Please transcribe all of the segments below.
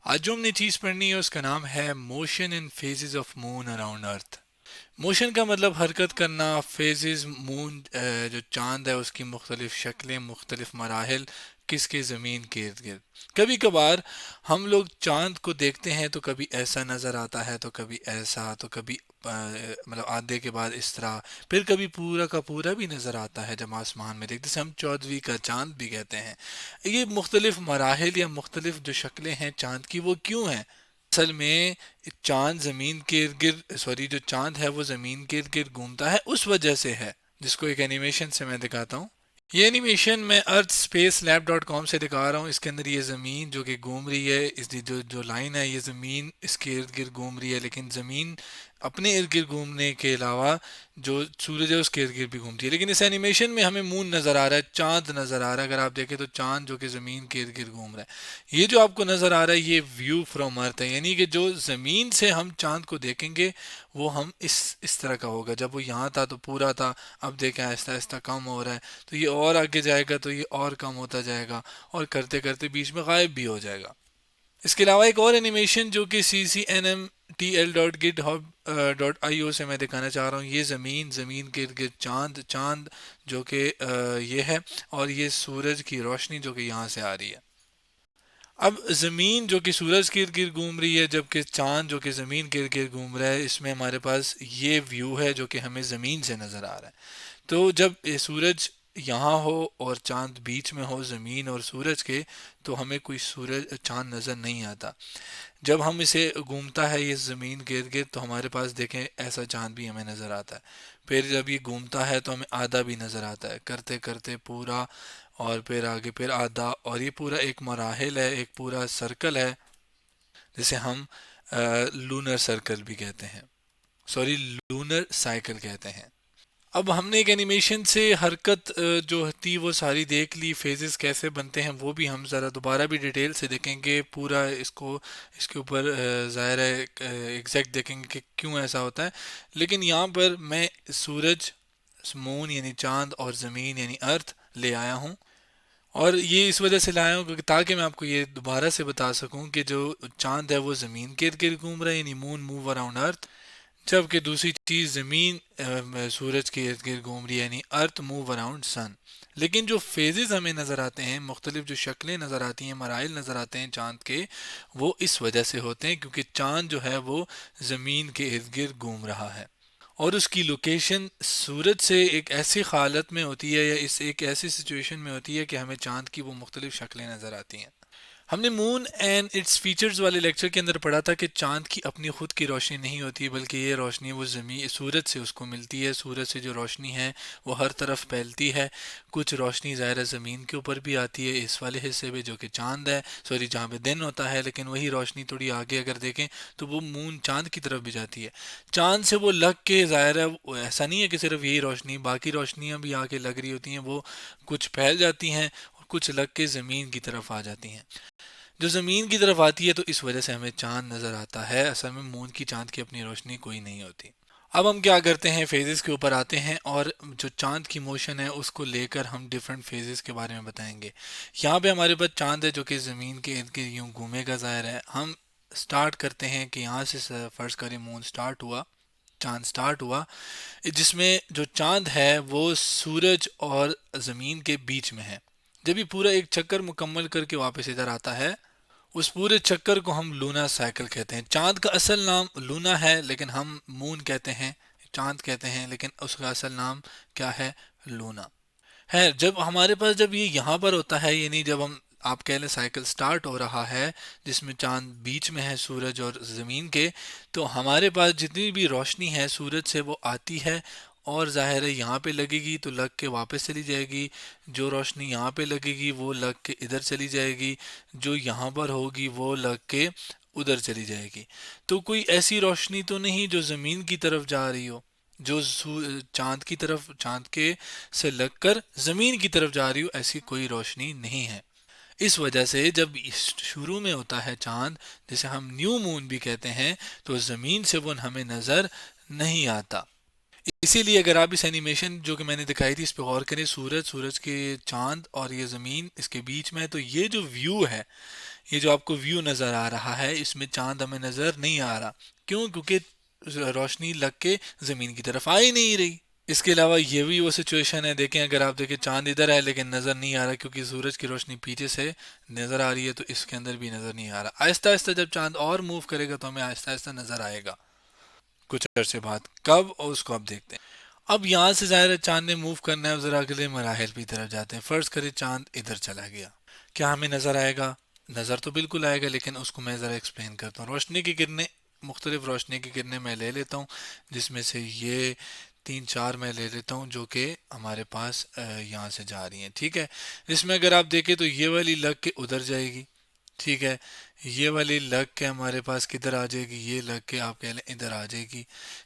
آج جو ہم نے چیز پڑھنی ہے اس کا نام ہے motion in phases of moon around earth. Motion کا مطلب حرکت کرنا. فیزز مون جو چاند ہے اس کی مختلف شکلیں، مختلف مراحل کس کے زمین کے ارد گرد. کبھی کبھار ہم لوگ چاند کو دیکھتے ہیں تو کبھی ایسا نظر آتا ہے، تو کبھی ایسا، تو کبھی مطلب آدھے کے بعد اس طرح، پھر کبھی پورا کا پورا بھی نظر آتا ہے جب آسمان میں دیکھتے، جسے ہم چودھویں کا چاند بھی کہتے ہیں. یہ مختلف مراحل یا مختلف جو شکلیں ہیں چاند کی وہ کیوں ہیں؟ اصل میں چاند زمین کے ارد گرد، سوری، جو چاند ہے وہ زمین کے ارد گرد گھومتا ہے اس وجہ سے ہے، جس کو ایک اینیمیشن سے میں دکھاتا ہوں. یہ اینیمیشن میں ارتھ اسپیس لیب ڈاٹ کام سے دکھا رہا ہوں. اس کے اندر یہ زمین جو کہ گھوم رہی ہے، اس کی جو لائن ہے، یہ زمین اس کے ارد گرد گھوم رہی ہے، لیکن زمین اپنے ارد گرد گھومنے کے علاوہ جو سورج ہے اس کے ارد گرد بھی گھومتی ہے. لیکن اس اینیمیشن میں ہمیں مون نظر آ رہا ہے، چاند نظر آ رہا ہے. اگر آپ دیکھیں تو چاند جو کہ زمین کے ارد گرد گھوم رہا ہے. یہ جو آپ کو نظر آ رہا ہے یہ ویو فرام ارتھ ہے، یعنی کہ جو زمین سے ہم چاند کو دیکھیں گے وہ ہم اس طرح کا ہوگا. جب وہ یہاں تھا تو پورا تھا، اب دیکھیں آہستہ آہستہ کم ہو رہا ہے، تو یہ اور آگے جائے گا تو یہ اور کم ہوتا جائے گا، اور کرتے کرتے بیچ میں غائب بھی ہو جائے گا. اس کے علاوہ ایک اور اینیمیشن جو کہ CCNMTL.github.io سے میں دکھانا چاہ رہا ہوں. یہ زمین کے ارد گرد چاند، چاند جو کہ یہ ہے، اور یہ سورج کی روشنی جو کہ یہاں سے آ رہی ہے. اب زمین جو کہ سورج کے ارد گرد گھوم رہی ہے، جبکہ چاند جو کہ زمین کے ارد گرد گھوم رہا ہے. اس میں ہمارے پاس یہ ویو ہے جو کہ ہمیں زمین سے نظر آ رہا ہے. تو جب یہ سورج یہاں ہو اور چاند بیچ میں ہو زمین اور سورج کے، تو ہمیں کوئی سورج چاند نظر نہیں آتا. جب ہم اسے گھومتا ہے یہ زمین کے ارد گرد تو ہمارے پاس دیکھیں ایسا چاند بھی ہمیں نظر آتا ہے. پھر جب یہ گھومتا ہے تو ہمیں آدھا بھی نظر آتا ہے، کرتے کرتے پورا، اور پھر آگے پھر آدھا، اور یہ پورا ایک مراحل ہے، ایک پورا سرکل ہے جسے ہم لونر سرکل بھی کہتے ہیں، سوری لونر سائیکل کہتے ہیں. اب ہم نے ایک اینیمیشن سے حرکت جو تھی وہ ساری دیکھ لی، فیزز کیسے بنتے ہیں وہ بھی ہم ذرا دوبارہ بھی ڈیٹیل سے دیکھیں گے. پورا اس کے اوپر ظاہر ہے ایگزیکٹ دیکھیں گے کہ کیوں ایسا ہوتا ہے. لیکن یہاں پر میں سورج، مون یعنی چاند، اور زمین یعنی ارتھ لے آیا ہوں. اور یہ اس وجہ سے لایا ہوں کیونکہ تاکہ میں آپ کو یہ دوبارہ سے بتا سکوں کہ جو چاند ہے وہ زمین کے ارد گرد گھوم رہا ہے، یعنی مون موو اراؤنڈ ارتھ، جبکہ دوسری چیز زمین سورج کے ارد گرد گھوم رہی ہے، یعنی ارتھ موو اراؤنڈ سن. لیکن جو فیزز ہمیں نظر آتے ہیں، مختلف جو شکلیں نظر آتی ہیں، مراحل نظر آتے ہیں چاند کے، وہ اس وجہ سے ہوتے ہیں کیونکہ چاند جو ہے وہ زمین کے ارد گرد گھوم رہا ہے، اور اس کی لوکیشن سورج سے ایک ایسی حالت میں ہوتی ہے یا اس ایک ایسی سچویشن میں ہوتی ہے کہ ہمیں چاند کی وہ مختلف شکلیں نظر آتی ہیں. ہم نے مون اینڈ اٹس فیچرز والے لیکچر کے اندر پڑھا تھا کہ چاند کی اپنی خود کی روشنی نہیں ہوتی، بلکہ یہ روشنی وہ زمین سورج سے اس کو ملتی ہے. سورج سے جو روشنی ہے وہ ہر طرف پھیلتی ہے. کچھ روشنی ظاہر زمین کے اوپر بھی آتی ہے اس والے حصے پہ جو کہ چاند ہے، سوری جہاں پہ دن ہوتا ہے، لیکن وہی روشنی تھوڑی آگے اگر دیکھیں تو وہ مون چاند کی طرف بھی جاتی ہے. چاند سے وہ لگ کے ظاہر ہے ایسا نہیں ہے کہ صرف یہی روشنی، باقی روشنیاں بھی آ کے لگ رہی ہوتی ہیں، وہ کچھ پھیل جاتی ہیں اور کچھ لگ کے زمین کی طرف آ جاتی ہیں. جو زمین کی طرف آتی ہے تو اس وجہ سے ہمیں چاند نظر آتا ہے. اصل میں مون کی چاند کی اپنی روشنی کوئی نہیں ہوتی. اب ہم کیا کرتے ہیں، فیزز کے اوپر آتے ہیں، اور جو چاند کی موشن ہے اس کو لے کر ہم ڈفرینٹ فیزز کے بارے میں بتائیں گے. یہاں پہ ہمارے پاس چاند ہے جو کہ زمین کے ارد گرد یوں گھومے گا. ظاہر ہے ہم سٹارٹ کرتے ہیں کہ یہاں سے فرض کریں مون سٹارٹ ہوا، چاند سٹارٹ ہوا، جس میں جو چاند ہے وہ سورج اور زمین کے بیچ میں ہے. جب یہ پورا ایک چکر مکمل کر کے واپس ادھر آتا ہے، اس پورے چکر کو ہم لونا سائیکل کہتے ہیں. چاند کا اصل نام لونا ہے، لیکن ہم مون کہتے ہیں، چاند کہتے ہیں، لیکن اس کا اصل نام کیا ہے؟ لونا ہے. جب ہمارے پاس جب یہ یہاں پر ہوتا ہے، یعنی جب ہم آپ کہہ لیں سائیکل سٹارٹ ہو رہا ہے جس میں چاند بیچ میں ہے سورج اور زمین کے، تو ہمارے پاس جتنی بھی روشنی ہے سورج سے وہ آتی ہے، اور ظاہر ہے یہاں پہ لگے گی تو لگ کے واپس چلی جائے گی. جو روشنی یہاں پہ لگے گی وہ لگ کے ادھر چلی جائے گی، جو یہاں پر ہوگی وہ لگ کے ادھر چلی جائے گی. تو کوئی ایسی روشنی تو نہیں جو زمین کی طرف جا رہی ہو، جو چاند کی طرف، چاند کے سے لگ کر زمین کی طرف جا رہی ہو، ایسی کوئی روشنی نہیں ہے. اس وجہ سے جب شروع میں ہوتا ہے چاند، جسے ہم نیو مون بھی کہتے ہیں، تو زمین سے وہ ہمیں نظر نہیں آتا. اسی لیے اگر آپ اس اینیمیشن جو کہ میں نے دکھائی تھی اس پہ غور کریں، سورج کے چاند اور یہ زمین اس کے بیچ میں ہے، تو یہ جو ویو ہے، یہ جو آپ کو ویو نظر آ رہا ہے، اس میں چاند ہمیں نظر نہیں آ رہا. کیوں؟ کیونکہ روشنی لگ کے زمین کی طرف آ ہی نہیں رہی. اس کے علاوہ یہ بھی وہ سچویشن ہے، دیکھیں اگر آپ دیکھیں چاند ادھر ہے لیکن نظر نہیں آ رہا کیونکہ سورج کی روشنی پیچھے سے نظر آ رہی ہے، تو اس کے اندر بھی نظر نہیں آ رہا. آہستہ آہستہ جب چاند اور موو کرے گا تو ہمیں آہستہ آہستہ نظر آئے گا کچھ عرصے بعد. کب؟ اور اس کو اب دیکھتے ہیں. اب یہاں سے ظاہر ہے چاند نے موو کرنا ہے، ذرا اگلے مراحل کی طرف جاتے ہیں. فرض کرے چاند ادھر چلا گیا، کیا ہمیں نظر آئے گا؟ نظر تو بالکل آئے گا، لیکن اس کو میں ذرا ایکسپلین کرتا ہوں. روشنی کی کرنیں، مختلف روشنی کی کرنیں میں لے لیتا ہوں، جس میں سے یہ تین چار میں لے لیتا ہوں جو کہ ہمارے پاس یہاں سے جا رہی ہیں. ٹھیک ہے، اس میں اگر آپ دیکھیں تو یہ والی لگ کے ادھر جائے گی. ٹھیک ہے، یہ والی لگ کے ہمارے پاس کدھر آ جائے گی؟ یہ لگ کے آپ کہہ لیں ادھر آ جائے گی،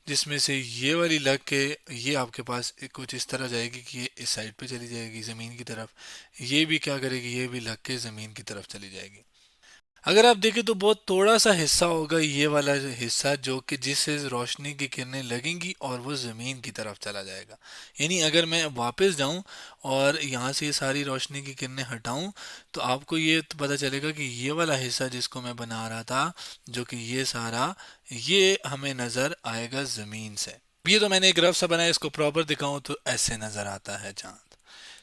جس میں سے یہ والی لگ کے یہ آپ کے پاس کچھ اس طرح جائے گی کہ یہ اس سائڈ پہ چلی جائے گی زمین کی طرف. یہ بھی کیا کرے گی؟ یہ بھی لگ کے زمین کی طرف چلی جائے گی. اگر آپ دیکھیں تو بہت تھوڑا سا حصہ ہوگا یہ والا حصہ جو کہ جس سے روشنی کی کرنیں لگیں گی اور وہ زمین کی طرف چلا جائے گا. یعنی اگر میں واپس جاؤں اور یہاں سے یہ ساری روشنی کی کرنیں ہٹاؤں تو آپ کو یہ پتہ چلے گا کہ یہ والا حصہ جس کو میں بنا رہا تھا، جو کہ یہ سارا، یہ ہمیں نظر آئے گا زمین سے. یہ تو میں نے ایک رف سا بنایا، اس کو پراپر دکھاؤں تو ایسے نظر آتا ہے چاند.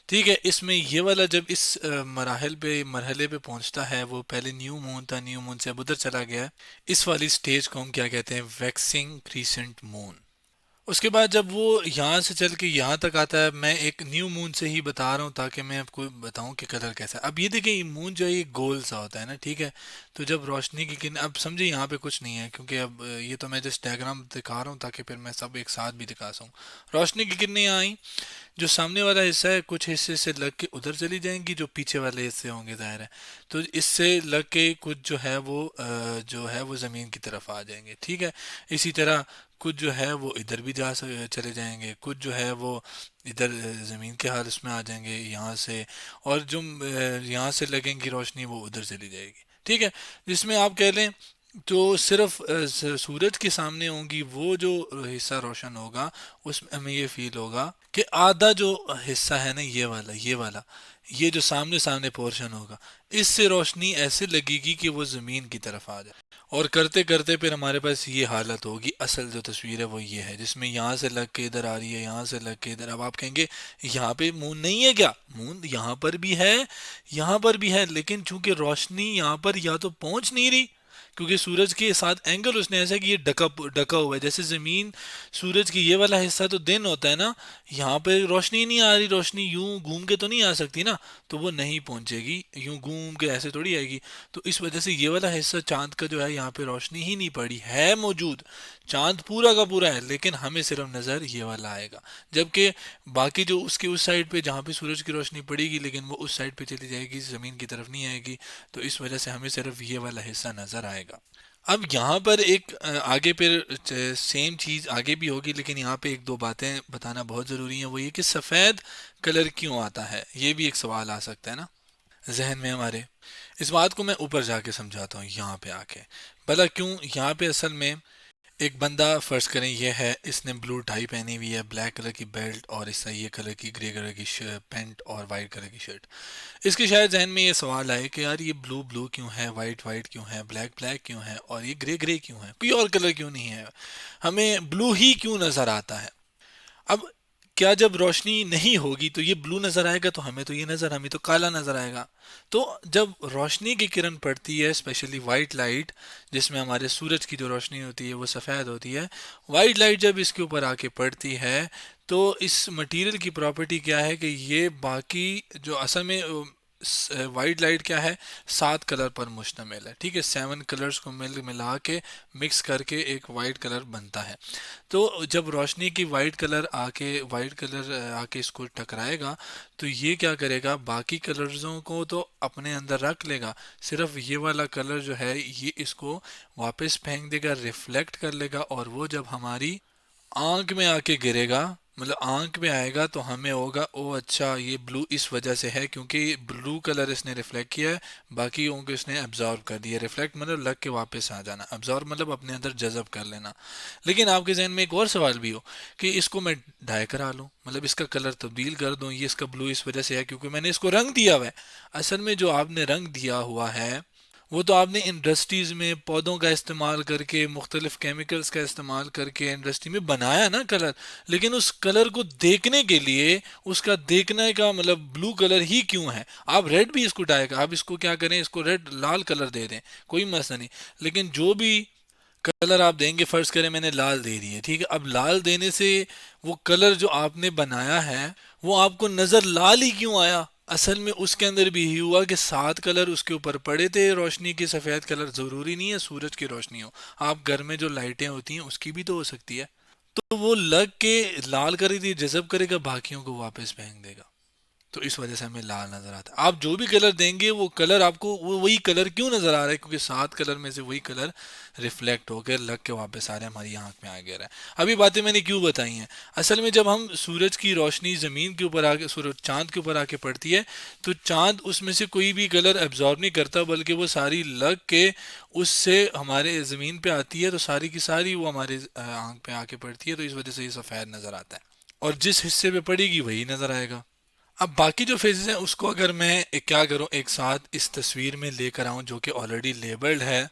ٹھیک ہے، اس میں یہ والا جب اس مرحلے پہ پہنچتا ہے، وہ پہلے نیو مون تھا، نیو مون سے اب ادھر چلا گیا ہے. اس والی سٹیج کو ہم کیا کہتے ہیں؟ ویکسنگ کریسنٹ مون. اس کے بعد جب وہ یہاں سے چل کے یہاں تک آتا ہے، میں ایک نیو مون سے ہی بتا رہا ہوں تاکہ میں آپ کو بتاؤں کہ کلر کیسا ہے. اب یہ دیکھیں یہ مون جو ہے یہ گول سا ہوتا ہے نا. ٹھیک ہے، تو جب روشنی کی کرن، اب سمجھے یہاں پہ کچھ نہیں ہے کیونکہ اب یہ تو میں جسٹ ڈائگرام دکھا رہا ہوں تاکہ پھر میں سب ایک ساتھ بھی دکھا سکوں. روشنی کی کرنیں یہاں آئیں، جو سامنے والا حصہ ہے کچھ حصے سے لگ کے ادھر چلی جائیں گی، جو پیچھے والے حصے ہوں گے ظاہر ہے تو اس سے لگ کے کچھ جو ہے وہ زمین کی طرف آ جائیں گے. ٹھیک ہے، اسی طرح کچھ جو ہے وہ ادھر بھی چلے جائیں گے، کچھ جو ہے وہ ادھر زمین کے حال میں آ جائیں گے یہاں سے، اور جو یہاں سے لگیں گی روشنی وہ ادھر چلی جائے گی. ٹھیک ہے، جس میں آپ کہہ لیں تو صرف سورج کے سامنے ہوں گی وہ جو حصہ روشن ہوگا، اس میں ہمیں یہ فیل ہوگا کہ آدھا جو حصہ ہے نا یہ والا یہ جو سامنے سامنے پورشن ہوگا، اس سے روشنی ایسے لگے گی کہ وہ زمین کی طرف آ جائے. اور کرتے کرتے پھر ہمارے پاس یہ حالت ہوگی. اصل جو تصویر ہے وہ یہ ہے جس میں یہاں سے لگ کے ادھر آ رہی ہے، یہاں سے لگ کے ادھر. اب آپ کہیں گے یہاں پہ مون نہیں ہے کیا؟ مون یہاں پر بھی ہے، یہاں پر بھی ہے، لیکن چونکہ روشنی یہاں پر یا تو پہنچ نہیں رہی کیونکہ سورج کے ساتھ اینگل اس نے ایسا کہ یہ ڈکا ہوا ہے. جیسے زمین، سورج کی یہ والا حصہ تو دن ہوتا ہے نا، یہاں پہ روشنی نہیں آ رہی، روشنی یوں گھوم کے تو نہیں آ سکتی نا، تو وہ نہیں پہنچے گی، یوں گھوم کے ایسے تھوڑی آئے گی. تو اس وجہ سے یہ والا حصہ چاند کا جو ہے یہاں پہ روشنی ہی نہیں پڑی ہے، موجود چاند پورا کا پورا ہے لیکن ہمیں صرف نظر یہ والا آئے گا. جبکہ باقی جو اس کے اس سائڈ پہ جہاں پہ سورج کی روشنی پڑے گی لیکن وہ اس سائڈ پہ چلی جائے گی، زمین کی طرف نہیں آئے گی، تو اس وجہ سے ہمیں صرف یہ والا حصہ نظر آئے گا. اب یہاں پر ایک آگے پھر سیم چیز آگے بھی ہوگی، لیکن یہاں پہ ایک دو باتیں بتانا بہت ضروری ہیں. وہ یہ کہ سفید کلر کیوں آتا ہے؟ یہ بھی ایک سوال آ سکتا ہے نا ذہن میں ہمارے. اس بات کو میں اوپر جا کے سمجھاتا ہوں یہاں پہ آ کے. بھلا کیوں؟ یہاں پہ اصل میں ایک بندہ فرض کریں یہ ہے، اس نے بلو ٹائی پہنی ہوئی ہے، بلیک کلر کی بیلٹ اور اس طرح یہ کلر کی گرے کلر کی پینٹ اور وائٹ کلر کی شرٹ. اس کے شاید ذہن میں یہ سوال آئے کہ یار یہ بلو بلو کیوں ہے، وائٹ وائٹ کیوں ہے، بلیک بلیک کیوں ہے، اور یہ گرے گرے کیوں ہے، کوئی اور کلر کیوں نہیں ہے، ہمیں بلو ہی کیوں نظر آتا ہے. اب کیا جب روشنی نہیں ہوگی تو یہ بلو نظر آئے گا؟ تو ہمیں تو یہ نظر، ہمیں تو کالا نظر آئے گا. تو جب روشنی کی کرن پڑتی ہے، اسپیشلی وائٹ لائٹ جس میں ہمارے سورج کی جو روشنی ہوتی ہے وہ سفید ہوتی ہے، وائٹ لائٹ جب اس کے اوپر آ کے پڑتی ہے تو اس مٹیریل کی پراپرٹی کیا ہے کہ یہ باقی جو اصل میں وائٹ لائٹ کیا ہے، 7 کلر پر مشتمل ہے. ٹھیک ہے، 7 کلرز کو ملا کے مکس کر کے ایک وائٹ کلر بنتا ہے. تو جب روشنی کی وائٹ کلر آ کے اس کو ٹکرائے گا تو یہ کیا کرے گا؟ باقی کلرزوں کو تو اپنے اندر رکھ لے گا، صرف یہ والا کلر جو ہے یہ اس کو واپس پھینک دے گا، ریفلیکٹ کر لے گا، اور وہ جب ہماری آنکھ میں آ کے گرے گا، مطلب آنکھ پہ آئے گا تو ہمیں ہوگا او اچھا یہ بلو اس وجہ سے ہے کیونکہ بلو کلر اس نے ریفلیکٹ کیا ہے، باقی کو اس نے ابزارو کر دیا۔ ریفلیکٹ مطلب لگ کے واپس آ جانا، ابزارو مطلب اپنے اندر جذب کر لینا۔ لیکن آپ کے ذہن میں ایک اور سوال بھی ہو کہ اس کو میں ڈائی کرا لوں، مطلب اس کا کلر تبدیل کر دوں، یہ اس کا بلو اس وجہ سے ہے کیونکہ میں نے اس کو رنگ دیا ہوا ہے۔ اصل میں جو آپ نے رنگ دیا ہوا ہے وہ تو آپ نے انڈسٹریز میں پودوں کا استعمال کر کے، مختلف کیمیکلز کا استعمال کر کے انڈسٹری میں بنایا نا کلر، لیکن اس کلر کو دیکھنے کے لیے اس کا دیکھنے کا مطلب بلو کلر ہی کیوں ہے؟ آپ ریڈ بھی اس کو ڈائی کر، آپ اس کو کیا کریں، اس کو ریڈ لال کلر دے دیں، کوئی مسئلہ نہیں، لیکن جو بھی کلر آپ دیں گے، فرض کریں میں نے لال دے دی ہے، ٹھیک ہے، اب لال دینے سے وہ کلر جو آپ نے بنایا ہے وہ آپ کو نظر لال ہی کیوں آیا؟ اصل میں اس کے اندر بھی یہی ہوا کہ 7 کلر اس کے اوپر پڑے تھے روشنی کے، سفید کلر ضروری نہیں ہے سورج کی روشنی ہو، آپ گھر میں جو لائٹیں ہوتی ہیں اس کی بھی تو ہو سکتی ہے، تو وہ لگ کے لال کرے دی جذب کرے گا، باقیوں کو واپس پھینک دے گا، تو اس وجہ سے ہمیں لال نظر آتا ہے۔ آپ جو بھی کلر دیں گے وہ کلر آپ کو وہی کلر کیوں نظر آ رہا ہے؟ کیونکہ 7 کلر میں سے وہی کلر ریفلیکٹ ہو کے لگ کے واپس آ رہے ہیں، ہماری آنکھ میں آ گیا ہے۔ ابھی باتیں میں نے کیوں بتائی ہیں؟ اصل میں جب ہم سورج کی روشنی زمین کے اوپر آ کے، سورج چاند کے اوپر آ کے پڑتی ہے تو چاند اس میں سے کوئی بھی کلر ایبزارب نہیں کرتا، بلکہ وہ ساری لگ کے اس سے ہمارے زمین پہ آتی ہے، تو ساری کی ساری وہ ہمارے آنکھ پہ آ کے پڑتی ہے، تو اس وجہ سے یہ سفید نظر آتا ہے، اور جس حصے پہ پڑے گی وہی نظر آئے گا۔ اب باقی جو فیزز ہیں اس کو اگر میں کیا کروں، ایک ساتھ اس تصویر میں لے کر آؤں جو کہ آلریڈی لیبلڈ ہے،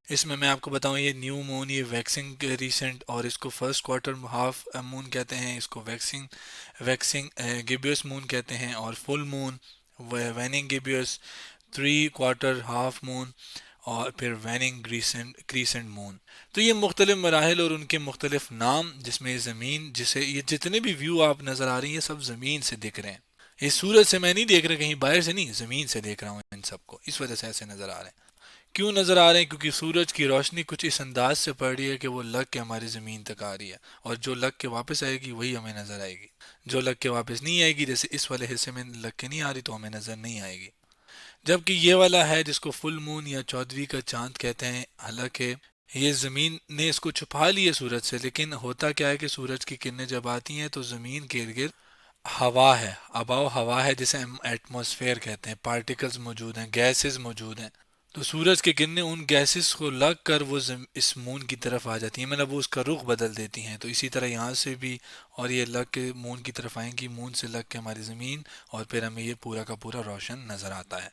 اس میں آپ کو بتاؤں یہ نیو مون، یہ ویکسنگ ریسنٹ، اور اس کو فرسٹ کوارٹر ہاف مون کہتے ہیں، اس کو ویکسنگ گیبیوس مون کہتے ہیں، اور فل مون ویننگ گیبیوس، 3 کوارٹر ہاف مون، اور پھر ویننگ کریسنٹ مون۔ تو یہ مختلف مراحل اور ان کے مختلف نام، جس میں زمین، جسے یہ جتنے بھی ویو آپ نظر آ رہی ہیں یہ سب زمین سے دکھ رہے ہیں، یہ سورج سے میں نہیں دیکھ رہا، کہیں باہر سے نہیں، زمین سے دیکھ رہا ہوں ان سب کو، اس وجہ سے ایسے نظر آ رہے ہیں۔ کیوں نظر آ رہے ہیں؟ کیونکہ سورج کی روشنی کچھ اس انداز سے پڑ رہی ہے کہ وہ لگ کے ہماری زمین تک آ رہی ہے، اور جو لگ کے واپس آئے گی وہی ہمیں نظر آئے گی، جو لگ کے واپس نہیں آئے گی، جیسے اس والے حصے میں لگ کے نہیں آ رہی تو ہمیں نظر نہیں آئے گی۔ جبکہ یہ والا ہے جس کو فل مون یا 14ویں کا چاند کہتے ہیں، حالانکہ یہ زمین نے اس کو چھپا لی ہے سورج سے، لیکن ہوتا کیا ہے کہ سورج کی کرنیں جب آتی ہیں تو زمین کے ارد گرد ہوا ہے، آباؤ ہوا ہے، جسے ہم ایٹماسفیئر کہتے ہیں، پارٹیکلز موجود ہیں، گیسز موجود ہیں، تو سورج کی کرنیں ان گیسز کو لگ کر وہ اس مون کی طرف آ جاتی ہیں، مطلب وہ اس کا رخ بدل دیتی ہیں، تو اسی طرح یہاں سے بھی، اور یہ لگ کے مون کی طرف آئیں گی، مون سے لگ کے ہماری زمین، اور پھر ہمیں یہ پورا کا پورا روشن نظر آتا ہے۔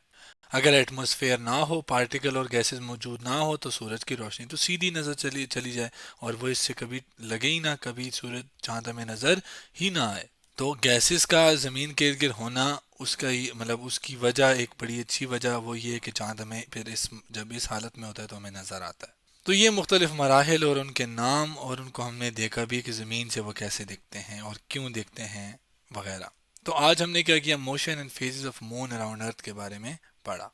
اگر ایٹماسفیئر نہ ہو، پارٹیکل اور گیسز موجود نہ ہو، تو سورج کی روشنی تو سیدھی نظر چلی جائے، اور وہ اس سے کبھی لگے ہی نہ، کبھی سورج چاند ہمیں نظر ہی نہ آئے۔ تو گیسز کا زمین کے ارد گرد ہونا، اس کا مطلب اس کی وجہ، ایک بڑی اچھی وجہ وہ یہ ہے کہ چاند ہمیں پھر جب اس حالت میں ہوتا ہے تو ہمیں نظر آتا ہے۔ تو یہ مختلف مراحل اور ان کے نام، اور ان کو ہم نے دیکھا بھی کہ زمین سے وہ کیسے دکھتے ہیں اور کیوں دکھتے ہیں وغیرہ۔ تو آج ہم نے کیا کیا، motion and phases of moon around earth کے بارے میں پڑھا۔